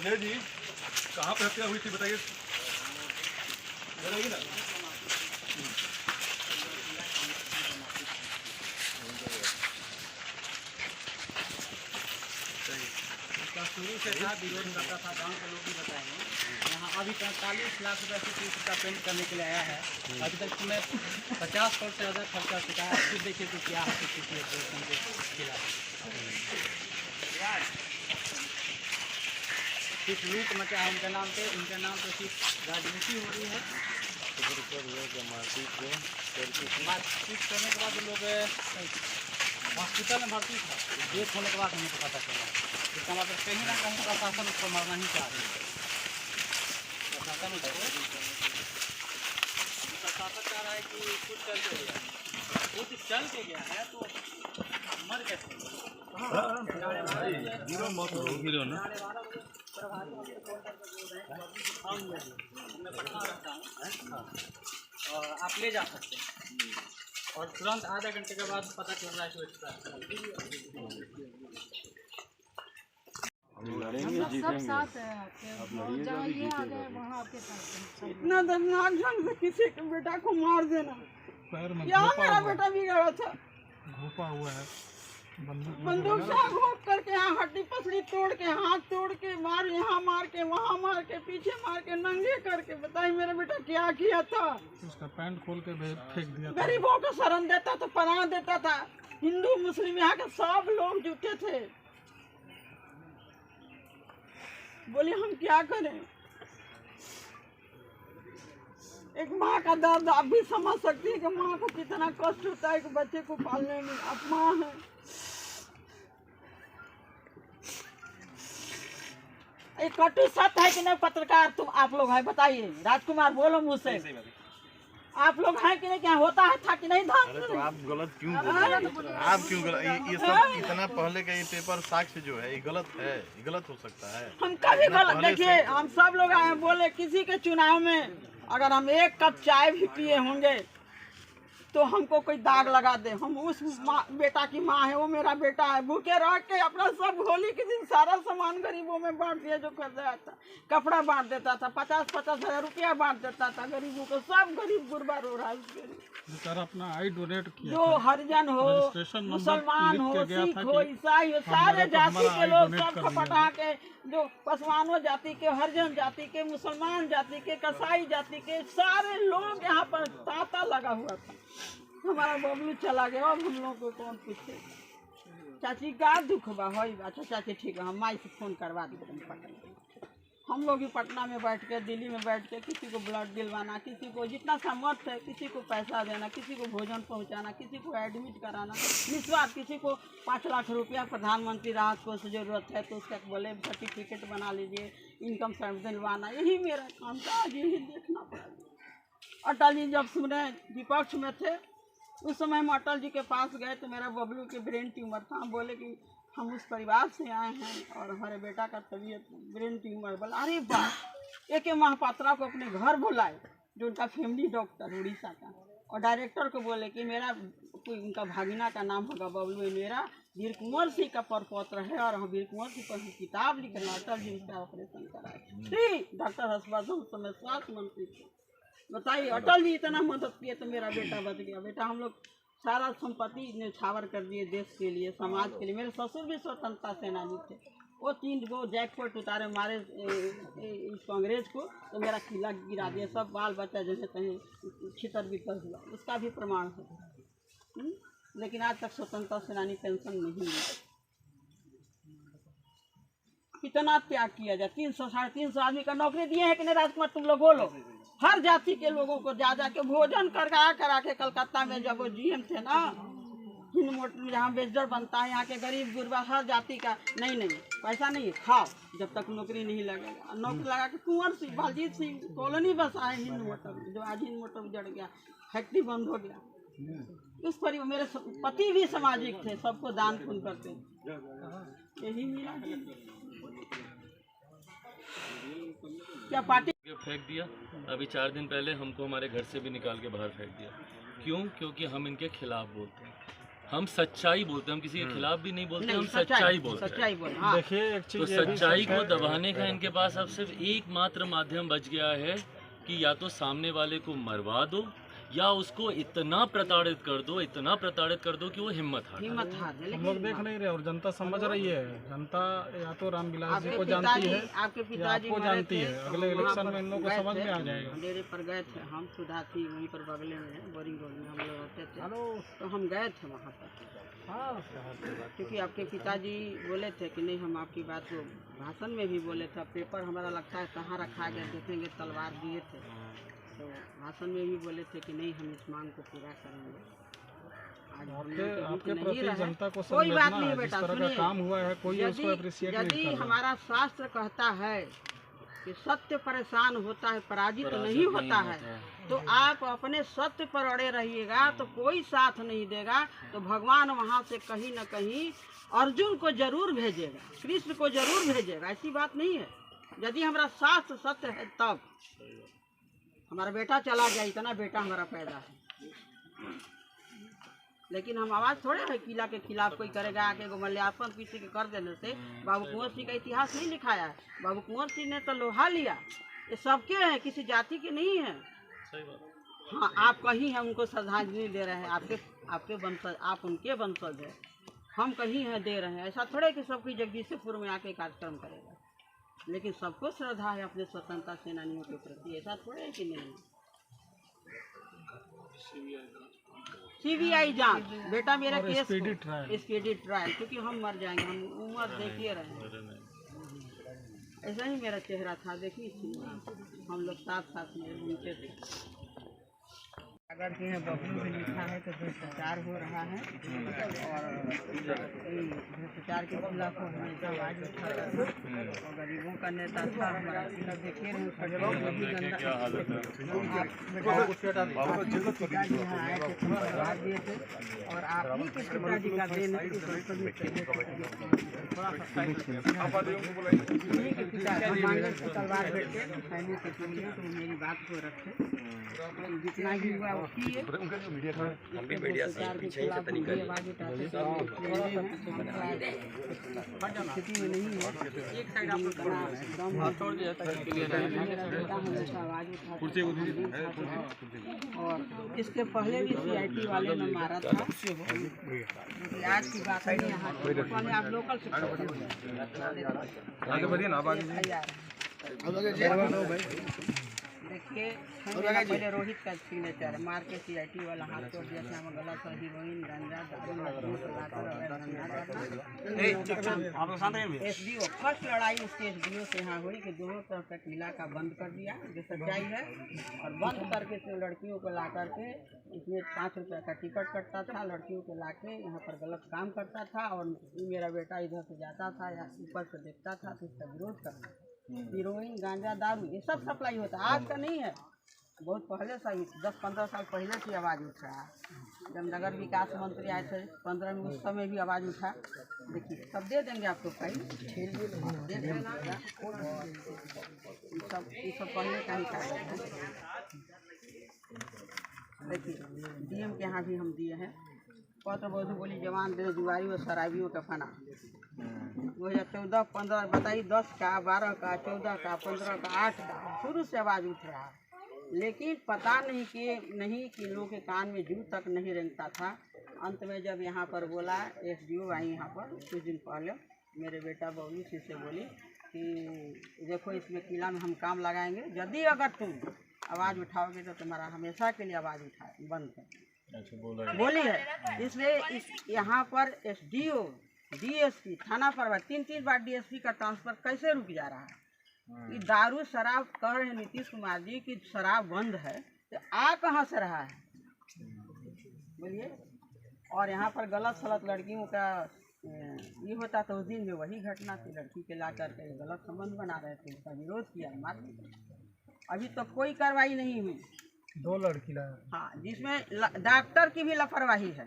अजय जी कहाँ पे हत्या हुई थी बताइए ना। शुरू से था विरोध करता था, गांव के लोग भी बताएंगे। यहाँ अभी 45 लाख रुपये से 30 का पेंट करने के लिए आया है। अभी तक तुम्हें 50 करोड़ से ज़्यादा खर्चा चुका है। फिर देखिए तो क्या है किसी ऑपरेशन के खिलाफ सिर्फ लूट मचा है उनके नाम पे सिर्फ राजनीति हो रही है। मारपीट करने के बाद लोग हॉस्पिटल में भर्ती था, डेथ होने के बाद हमको पता चला। इसका मतलब कहीं ना कहीं प्रशासन उसको मारना ही चाह रही है। प्रशासन चाह रहा है कि कुछ चल के गया, कुछ चल के गया है तो मर कैसे और आप ले जा सकते हैं और तुरंत आधा घंटे के बाद पता चल रहा है कि सब साथ है जहाँ ये आ गए वहाँ आपके साथ। इतना दर्दनाक ढंग से किसी के बेटा को मार देना, क्या मेरा बेटा बिगड़ा था। घोपा हुआ है बंदूक से घोप करके यहाँ हड्डी पसली तोड़ के, हाथ तोड़ के, मार यहाँ मार के, वहाँ मार के, पीछे मार के, नंगे करके। बताइए मेरा बेटा क्या किया था। उसका पैंट खोल के फेंक दिया। गरीबों को शरण देता था, पनाह देता था। हिंदू मुस्लिम यहाँ के सब लोग जुटे थे। बोले हम क्या करें। एक माँ का दर्द आप भी समझ सकती है कि माँ को कितना कष्ट होता है कि बच्चे को पालने में। आप माँ है। एक कटु सत्य है कि नहीं पत्रकार तुम आप लोग हैं, बताइए। राजकुमार बोलो मुझसे, आप लोग हैं कि नहीं, क्या होता है था कि नहीं था। अरे तो आप गलत क्यों बोल रहे हैं? आप क्यों गलत? ये सब इतना पहले का ये पेपर साक्ष्य जो है ये गलत है, ये गलत हो सकता है। हम कभी गलत देखिए, हम सब लोग आए बोले किसी के चुनाव में अगर हम एक कप चाय भी पिए होंगे तो हमको कोई दाग लगा दे। हम उस बेटा की माँ है, वो मेरा बेटा है। भूखे रह के अपना सब होली के दिन सारा सामान गरीबों में बांट दिया जो कर रहा था। कपड़ा बांट देता था, 50-50 हज़ार रुपया बांट देता था गरीबों को। सब गरीब गुरबा रो रहा है उसके लिए। अपना आई डोनेट किया, जो हरिजन हो, मुसलमान हो, सिख हो, ईसाई हो, सारे जाति के लोग सब खपटा के, जो पसवानों जाति के, हरिजन जाति के, मुसलमान जाति के, कसाई जाति के, सारे लोग यहाँ पर तांता लगा हुआ था। हमारा बबलू चला गया, अब हम लोग को कौन पूछे। चाची का दुख बा है। अच्छा चाची ठीक है, हम माई से फोन करवा देते हैं पटना। हम लोग भी पटना में बैठ के, दिल्ली में बैठ के किसी को ब्लड दिलवाना, किसी को जितना सामर्थ्य है, किसी को पैसा देना, किसी को भोजन पहुंचाना, किसी को एडमिट कराना निस्वार्थ। किसी को 5 लाख रुपया प्रधानमंत्री राहत कोष से ज़रूरत है तो उसका बोले सर्टिफिकेट बना लीजिए, इनकम सर्टिफिकेट दिलवाना। यही मेरा काम था, आज यही देखना पड़ा। अटल जी जब सुने विपक्ष में थे उस समय हम अटल जी के पास गए तो मेरा बबलू के ब्रेन ट्यूमर था। हम बोले कि हम उस परिवार से आए हैं और हमारे बेटा का तबीयत ब्रेन ट्यूमर। बोला अरे वाह। एक महापात्रा को अपने घर बुलाए, जो उनका फैमिली डॉक्टर उड़ीसा का, और डायरेक्टर को बोले कि मेरा कोई उनका भागिना का नाम होगा बबलू, मेरा वीर कुंवर सिंह का परपौत्र है और हम वीर कुंवर सिंह पर किताब लिखना। अटल जी उसका ऑपरेशन कराए। डॉक्टर हर्षवर्धन उस समय स्वास्थ्य मंत्री थे। बताइए, अटल जी इतना मदद किए तो मेरा बेटा बच गया। बेटा हम लोग सारा संपत्ति न्यौछावर कर दिए देश के लिए, समाज के लिए। मेरे ससुर भी स्वतंत्रता सेनानी थे। वो 3 गो जैकपॉट उतारे मारे इस कांग्रेस को तो मेरा किला गिरा दिया। सब बाल बच्चा जैसे कहीं छितर बितर हुआ, उसका भी प्रमाण है। लेकिन आज तक स्वतंत्रता सेनानी पेंशन नहीं मिली। कितना त्याग किया जाए। 300-350 आदमी का नौकरी दिए हैं कि नहीं राजकुमार, तुम लोग बोलो। हर जाति के लोगों को जा के भोजन करा के कलकत्ता में जब वो जीएम थे ना, हिंद मोटर में जहाँ बेजडर बनता है, यहाँ के गरीब गुरबा हर जाति का नहीं पैसा नहीं है, खाओ जब तक नौकरी नहीं लगेगा। नौकरी लगा के कुंवर सिंह, बलजीत सिंह कॉलोनी बसा है हिंद मोटर में, जो आज हिंद मोटर उजड़ गया, फैक्ट्री बंद हो गया। उस पर मेरे पति भी सामाजिक थे, सबको दान पुण्य करते। यही मिला क्या पार्टी फेंक दिया। अभी 4 दिन पहले हमको हमारे घर से भी निकाल के बाहर फेंक दिया। क्यों? क्योंकि हम इनके खिलाफ बोलते हैं। हम सच्चाई बोलते हैं, हम किसी के खिलाफ भी नहीं बोलते, हम सच्चाई बोलते हैं। सच्चाई बोल, हाँ। देखिए एक तो चीज ये भी सच्चाई सच को है। दबाने का इनके पास अब सिर्फ एकमात्र माध्यम बच गया है कि या तो सामने वाले को मरवा दो या उसको इतना प्रताड़ित कर दो, इतना प्रताड़ित कर दो कि वो हिम्मत हार जाए। हिम्मत हार जाए। हम लोग देख नहीं रहे और जनता समझ रही है। जनता या तो रामविलास जी आपके को जानती है आपके या पिताजी आपको मरे जानती थे, है। तो अगले हम वहाँ इलेक्शन पर में इन लोगों को गए समझ थे, में आ जाएगा। डेरे पर गए थे हम, सुधा थी वहीं पर बगले में, बोरिंग रोड में हम लोग रहते थे, तो हम गए थे वहाँ पर। क्योंकि आपके पिताजी बोले थे कि नहीं, हम आपकी बात को भाषण में भी बोले थे, पेपर हमारा लगता है कहाँ रखा गया देखेंगे, तलवार दिए थे, तो भाषण में भी बोले थे कि नहीं हम इस मांग को पूरा करेंगे। आज हम लोग के बीच आपके नहीं प्रति रहे। जनता को कोई बात समझना नहीं है। जिस बेटा, तरह का सुनिए, काम हुआ है कोई उसको अप्रिशिएट नहीं यदि कर रहा। हमारा शास्त्र कहता है कि सत्य परेशान होता है, पराजित नहीं होता है, तो आप अपने सत्य पर अड़े रहिएगा तो कोई साथ नहीं देगा, तो भगवान वहाँ से कहीं न कहीं अर्जुन को जरूर भेजेगा, कृष्ण को जरूर भेजेगा। ऐसी बात नहीं है। यदि हमारा शास्त्र सत्य है तब हमारा बेटा चला गया, इतना बेटा हमारा पैदा है, लेकिन हम आवाज़ थोड़े है किला के खिलाफ कोई करेगा आके मल्यार्पण किसी के कर देने से। बाबू कुंवर सिंह का इतिहास नहीं लिखाया है। बाबू कुंवर सिंह ने तो लोहा लिया, ये सबके हैं, किसी जाति के नहीं है। हाँ, आप कहीं हैं उनको श्रद्धांजलि दे रहे हैं, आपके वंशज, आप उनके वंशज हैं, हम कहीं हैं दे रहे हैं। ऐसा थोड़े कि सबकी जगदीशपुर में आके कार्यक्रम करेगा, लेकिन सबको श्रद्धा है अपने स्वतंत्रता सेनानियों के प्रति। ऐसा थोड़े है कि नहीं। सीबीआई जांच बेटा, मेरा और case speedy trial. Speedy trial, क्योंकि हम मर जाएंगे, हम उम्र देखिए रहे हैं। ऐसा ही मेरा चेहरा था, देखिए हम लोग साथ साथ में घूमते थे। अगर के बबलू में लिखा है तो भ्रष्टाचार हो रहा है, और भ्रष्टाचार के खिलाफ हमेशा आवाज उठाता था, और गरीबों का नेता था हमारा। देखिए पिताजी यहाँ आए थे, तलवार दिए थे, और आप ही के पिताजी का देन है कि तलवार बैठे फैलने के लिए, तो मेरी बात को रखे, जितना भी हुआ वो किए। स्थिति में नहीं है, और इसके पहले भी CIT वाले ने मारा था। आज की बात है, यहाँ पहले आप लोकल आगे बढ़िए ना, देखिए पहले रोहित का सिग्नेचर मार के CIT वाला हाथ तोड़ दिया था। हमें गलत है, हीरोइन गांजा दारू SDO फर्स्ट लड़ाई उसके SDO से यहाँ हुई कि दोनों तरफ का किला का बंद कर दिया, जो सच्चाई है, और बंद करके इसमें लड़कियों को ला करके इसमें 5 रुपये का टिकट कटता था, लड़कियों को ला के यहाँ पर गलत काम करता था, और मेरा बेटा इधर से जाता था या ऊपर से देखता था तो इसका विरोध करता। हीरोइन गांजा दारू ये सब सप्लाई होता है, आज का नहीं है, बहुत पहले से 10-15 साल पहले से आवाज़ उठ रहा है। जब नगर विकास मंत्री आए थे 15 में, उस समय भी आवाज़ उठा। देखिए सब दे देंगे आपको, फाइल देख लेना। ये सब पहले का ही कागज है। देखिए DM के यहाँ भी हम दिए हैं पत्र, बहुत बोली जवान दे जुआरी और शराबियों का फना। 2014-15 बताइए, 10 का 12 का 14 का 15 का 8 का शुरू से आवाज़ उठ रहा है, लेकिन पता नहीं कि लोगों के कान में जू तक नहीं रेंगता था। अंत में जब यहाँ पर बोला, SDO आई यहाँ पर कुछ दिन पहले, मेरे बेटा बबलू सिंह से बोली कि देखो इसमें किला में हम काम लगाएंगे, यदि अगर तुम आवाज़ उठाओगे तो तुम्हारा हमेशा के लिए आवाज़ उठाए बंद कर बोली है। इसलिए यहाँ पर SDO DSP थाना पर 3 बार DSP का ट्रांसफर कैसे रुक जा रहा है? कि दारू शराब कह रहे हैं नीतीश कुमार जी कि शराब बंद है, तो आ कहाँ से रहा है बोलिए। और यहाँ पर गलत सलत लड़कियों का ये होता तो उस दिन में वही घटना थी, लड़की के ला करके गलत संबंध बना रहे थे, उसका विरोध किया, मार दिया। अभी तक तो कोई कार्रवाई नहीं हुई। 2 लड़की लाए। हाँ, जिसमें डॉक्टर की भी लापरवाही है।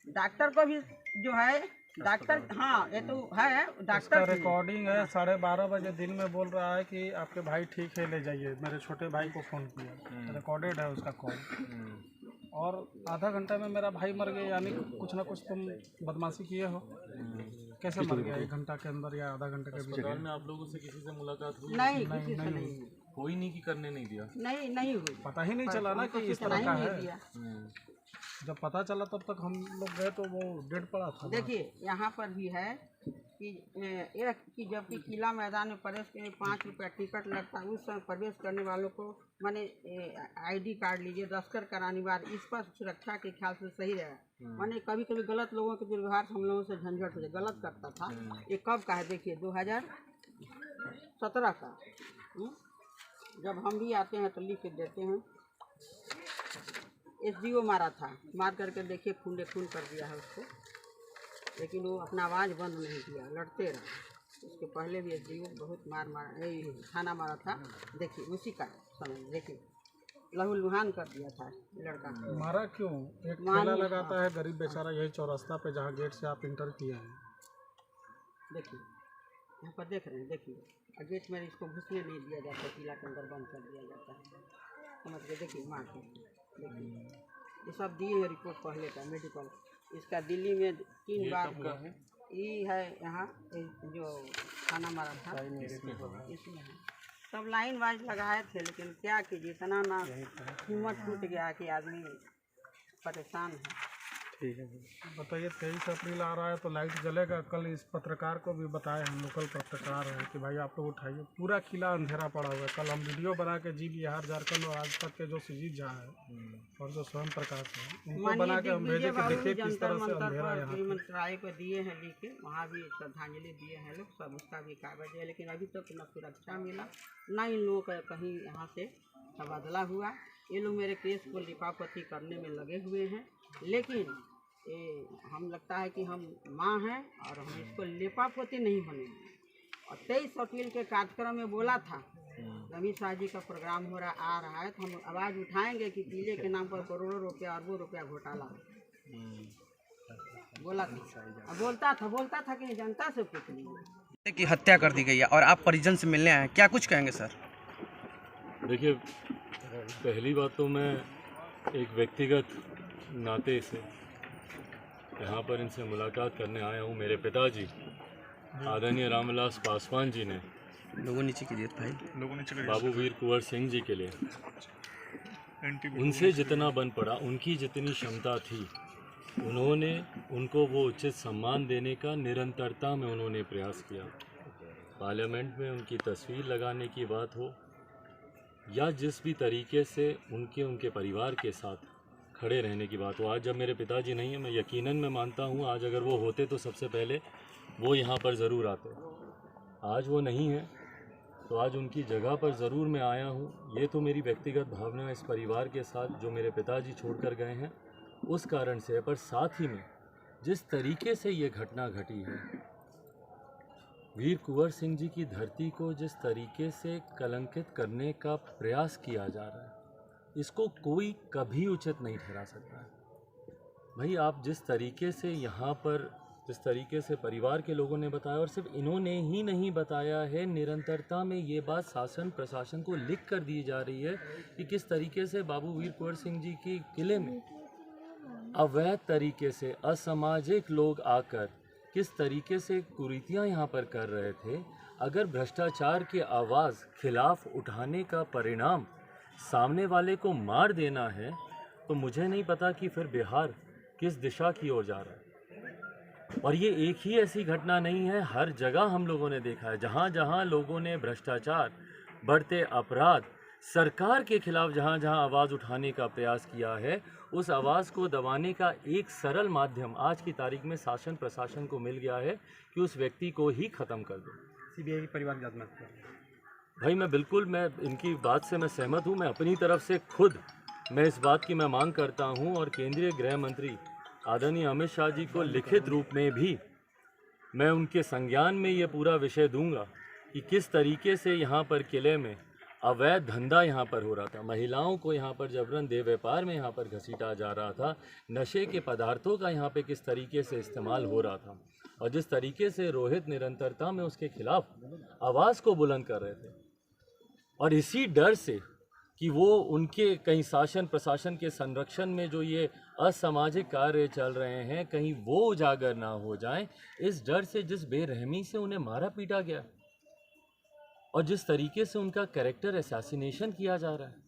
डॉक्टर को भी जो है डॉक्टर, हाँ ये तो है डॉक्टर। रिकॉर्डिंग है, 12:30 बजे दिन में बोल रहा है कि आपके भाई ठीक है ले जाइए, मेरे छोटे भाई को फ़ोन किया, रिकॉर्डेड है उसका कॉल। और आधा घंटा में मेरा भाई मर गया, यानी कुछ ना कुछ तुम बदमाशी किए हो। कैसे मर गया 1 घंटा के अंदर या आधा घंटे के बीच अस्पताल में आप लोगों से किसी से मुलाकात हुई? नहीं, किसी से नहीं हुई। कोई नहीं कि करने नहीं दिया? नहीं हुई। पता ही नहीं चला ना कि इस तरह का है। जब पता चला तब तक हम लोग गए तो वो डेड पड़ा था। देखिए यहाँ पर भी है कि जबकि किला मैदान में प्रवेश के लिए 5 रुपया टिकट लगता है, उस समय प्रवेश करने वालों को माने ID कार्ड लीजिए, दस्तखत कराना अनिवार्य, इस पर सुरक्षा के ख्याल से सही रहे। माने कभी कभी गलत लोगों के दुर्व्यवहार हम लोगों से झंझट हो जाए, गलत करता था। ये कब का है देखिए, 2017 का। जब हम भी आते हैं तो लिख के देते हैं। SDO मारा था, मार करके देखिए खून कर दिया है उसको, लेकिन वो अपना आवाज़ बंद नहीं किया, लड़ते रहे। उसके पहले भी SDO बहुत मारा थाना मारा था। देखिए उसी का समय देखिए लहू लुहान कर दिया था लड़का। मारा क्यों? एक ठेला लगाता है गरीब बेचारा यही चौरास्ता पे जहाँ गेट से आप इंटर किए हैं। देखिए यहाँ पर देख रहे हैं, देखिए गेट में इसको घुसने नहीं दिया जाता, किला के अंदर बंद कर दिया जाता है, समझ गए। देखिए मार के देखिए ये सब दिए हैं रिपोर्ट पहले का मेडिकल। इसका दिल्ली में 3 बार हुआ है। ये है यहाँ जो खाना मारा था इसमें है। सब लाइन वाइज लगाए थे, लेकिन क्या कीजिए इतना ना हिम्मत टूट गया कि आदमी परेशान है। ठीक है बताइए, 23 अप्रैल आ रहा है तो लाइट जलेगा। कल इस पत्रकार को भी बताए हम, लोकल पत्रकार है, कि भाई आप लोग उठाइए, पूरा किला अंधेरा पड़ा हुआ है। कल हम वीडियो बना के जी बिहार झारखंड और आज तक के जो सुजीत झा है और जो स्वयं प्रकाश है उनको बना के हम भेजे कि देखिए किस तरह से अंधेरा यहाँ मंत्रालय को दिए हैं लिख के, वहाँ भी श्रद्धांजलि दिए हैं लोग, सब उसका भी कागज है। लेकिन अभी तक न सुरक्षा मिला, न इन लोगों का कहीं यहाँ से तबादला हुआ। ये लोग मेरे केस को लिपापति करने में लगे हुए हैं, लेकिन हम लगता है कि हम माँ हैं और हम इसको लिपापोती नहीं बनेंगे। और 23 अप्रैल के कार्यक्रम में बोला था, अमित शाह जी का प्रोग्राम आ रहा है तो हम आवाज़ उठाएंगे कि किले के नाम पर करोड़ों रुपया अरबों रुपया घोटाला बोला था। बोलता था कि जनता से कुछ नहीं। की हत्या कर दी गई है और आप परिजन से मिलने आए, क्या कुछ कहेंगे सर? देखिए, पहली बात तो मैं एक व्यक्तिगत नाते से यहाँ पर इनसे मुलाकात करने आया हूँ। मेरे पिताजी आदरणीय रामविलास पासवान जी ने लोगों नीचे कीजिए भाई, बाबू वीर कुंवर सिंह जी के लिए उनसे जितना बन पड़ा, उनकी जितनी क्षमता थी, उन्होंने उनको वो उचित सम्मान देने का निरंतरता में उन्होंने प्रयास किया। पार्लियामेंट में उनकी तस्वीर लगाने की बात हो या जिस भी तरीके से उनके परिवार के साथ खड़े रहने की बात हो। आज जब मेरे पिताजी नहीं हैं, मैं यकीनन मैं मानता हूँ आज अगर वो होते तो सबसे पहले वो यहाँ पर ज़रूर आते। आज वो नहीं है तो आज उनकी जगह पर ज़रूर मैं आया हूँ। ये तो मेरी व्यक्तिगत भावना है इस परिवार के साथ जो मेरे पिताजी छोड़कर गए हैं उस कारण से है। पर साथ ही में जिस तरीके से ये घटना घटी है, वीर कुंवर सिंह जी की धरती को जिस तरीके से कलंकित करने का प्रयास किया जा रहा है, इसको कोई कभी उचित नहीं ठहरा सकता है। भाई आप जिस तरीके से यहाँ पर, जिस तरीके से परिवार के लोगों ने बताया, और सिर्फ इन्होंने ही नहीं बताया है, निरंतरता में ये बात शासन प्रशासन को लिख कर दी जा रही है कि किस तरीके से बाबू वीर कुंवर सिंह जी के किले में अवैध तरीके से असामाजिक लोग आकर किस तरीके से कुरीतियाँ यहाँ पर कर रहे थे। अगर भ्रष्टाचार की आवाज़ खिलाफ उठाने का परिणाम सामने वाले को मार देना है तो मुझे नहीं पता कि फिर बिहार किस दिशा की ओर जा रहा है। और ये एक ही ऐसी घटना नहीं है, हर जगह हम लोगों ने देखा है, जहाँ जहाँ लोगों ने भ्रष्टाचार, बढ़ते अपराध, सरकार के खिलाफ जहाँ जहाँ आवाज़ उठाने का प्रयास किया है, उस आवाज़ को दबाने का एक सरल माध्यम आज की तारीख में शासन प्रशासन को मिल गया है कि उस व्यक्ति को ही ख़त्म कर दो। सीबीआई की परिवार जांच में भाई मैं इनकी बात से मैं सहमत हूँ। मैं अपनी तरफ से खुद मैं इस बात की मैं मांग करता हूँ और केंद्रीय गृह मंत्री आदरणीय अमित शाह जी को लिखित रूप में भी मैं उनके संज्ञान में ये पूरा विषय दूंगा कि किस तरीके से यहाँ पर किले में अवैध धंधा यहाँ पर हो रहा था, महिलाओं को यहाँ पर जबरन देह व्यापार में यहाँ पर घसीटा जा रहा था, नशे के पदार्थों का यहाँ पे किस तरीके से इस्तेमाल हो रहा था, और जिस तरीके से रोहित निरंतरता में उसके खिलाफ आवाज़ को बुलंद कर रहे थे। और इसी डर से कि वो उनके कहीं शासन प्रशासन के संरक्षण में जो ये असामाजिक कार्य चल रहे हैं कहीं वो उजागर ना हो जाएं, इस डर से जिस बेरहमी से उन्हें मारा पीटा गया और जिस तरीके से उनका कैरेक्टर असैसिनेशन किया जा रहा है,